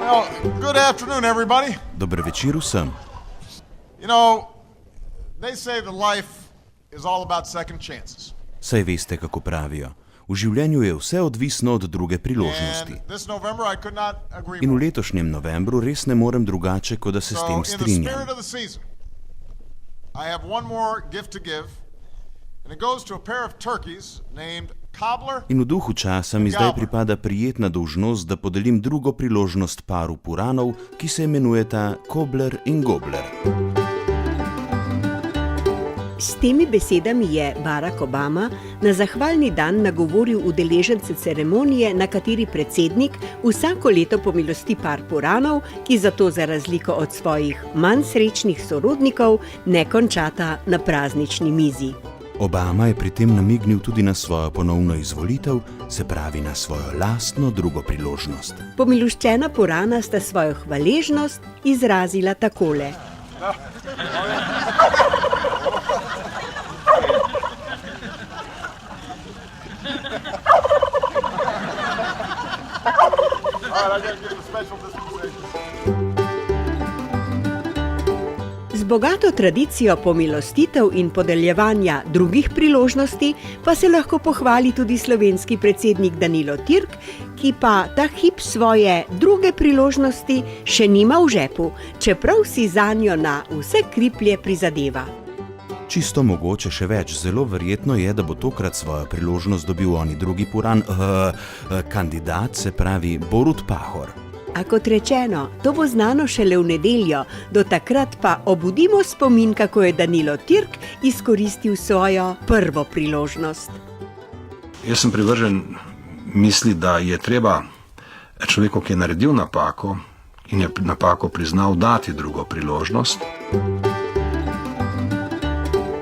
Well, good afternoon, everybody. Dober večer vsem. You know, they say that life is all about second chances. Saj veste, kako pravijo. V življenju je vse odvisno od druge priložnosti. And this November I could not agree In v more. letošnjem novembru res ne morem drugače, kot da se s So, tem in the strinjam. spirit of the season, I have one more gift to give, and it goes to a pair of turkeys named Cobbler. In v duhu časa mi zdaj pripada prijetna dolžnost, da podelim drugo priložnost paru puranov, ki se imenujeta Kobler in Gobler. S temi besedami je Barack Obama na zahvalni dan nagovoril udeležence ceremonije, na kateri predsednik vsako leto pomilosti par puranov, ki zato za razliko od svojih manj srečnih sorodnikov ne končata na praznični mizi. Obama je pri tem namignil tudi na svojo ponovno izvolitev, se pravi na svojo lastno drugo priložnost. Pomiloščena purana sta svojo hvaležnost izrazila takole. Z bogato tradicijo pomilostitev in podeljevanja drugih priložnosti pa se lahko pohvali tudi slovenski predsednik Danilo Türk, ki pa ta hip svoje druge priložnosti še nima v žepu, čeprav si zanjo na vse kriplje prizadeva. Čisto mogoče še več, zelo verjetno je, da bo tokrat svojo priložnost dobil oni drugi puran, kandidat, se pravi Borut Pahor. A kot rečeno, to bo znano šele v nedeljo, do takrat pa obudimo spomin, kako je Danilo Türk izkoristil svojo prvo priložnost. Jaz sem privržen misli, da je treba človeku, ki je naredil napako in je napako priznal, dati drugo priložnost.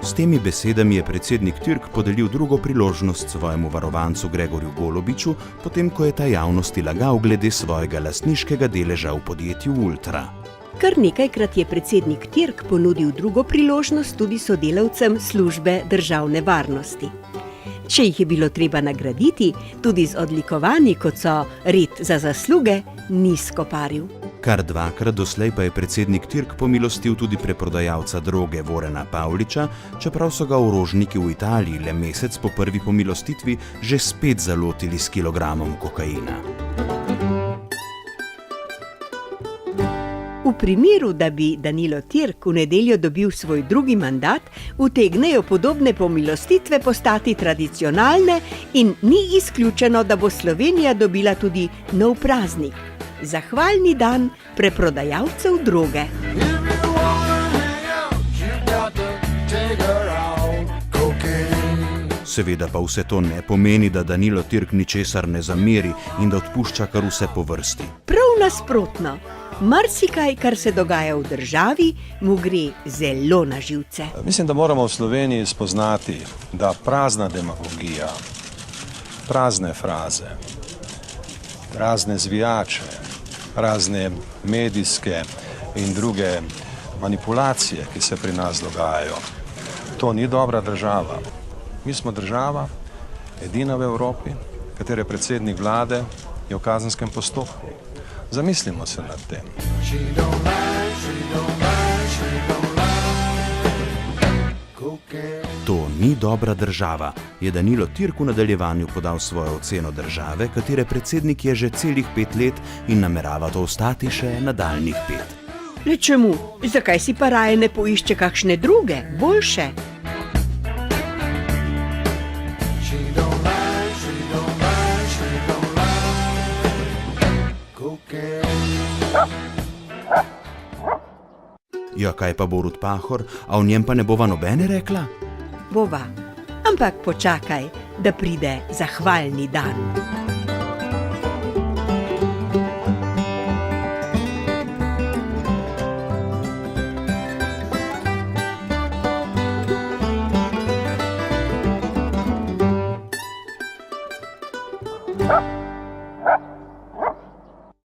S temi besedami je predsednik Türk podelil drugo priložnost svojemu varovancu Gregorju Golobiču, potem ko je ta javnosti lagal glede svojega lastniškega deleža v podjetju Ultra. Kar nekajkrat je predsednik Türk ponudil drugo priložnost tudi sodelavcem službe državne varnosti. Če jih je bilo treba nagraditi, tudi z odlikovanji, kot so red za zasluge, ni skoparil. Kar dvakrat doslej pa je predsednik Türk pomilostil tudi preprodajalca droge Vorena Pavliča, čeprav so ga orožniki v Italiji le mesec po prvi pomilostitvi že spet zalotili s kilogramom kokaina. V primeru, da bi Danilo Türk v nedeljo dobil svoj drugi mandat, utegnejo podobne pomilostitve postati tradicionalne in ni izključeno, da bo Slovenija dobila tudi nov praznik. Zahvalni dan preprodajalcev droge. Seveda pa vse to ne pomeni, da Danilo Türk ničesar ne zameri in da odpušča kar vse po vrsti. Prav nasprotno, marsikaj, kar se dogaja v državi, mu gre zelo na živce. Mislim, da moramo v Sloveniji spoznati, da prazna demagogija, prazne fraze, razne zvijače, razne medijske in druge manipulacije, ki se pri nas dogajajo, to ni dobra država. Mi smo država, edina v Evropi, katere predsednik vlade je v kazenskem postopku. Zamislimo se nad tem. To ni dobra država, je Danilo Türk v nadaljevanju podal svojo oceno države, katere predsednik je že celih 5 let in namerava to ostati še nadaljnjih 5. Le čemu? Zakaj si pa raje ne poišče kakšne druge, boljše? Ja, kaj pa Borut Pahor, a o njem pa ne bova nobene rekla? Bova, ampak počakaj, da pride zahvalni dan.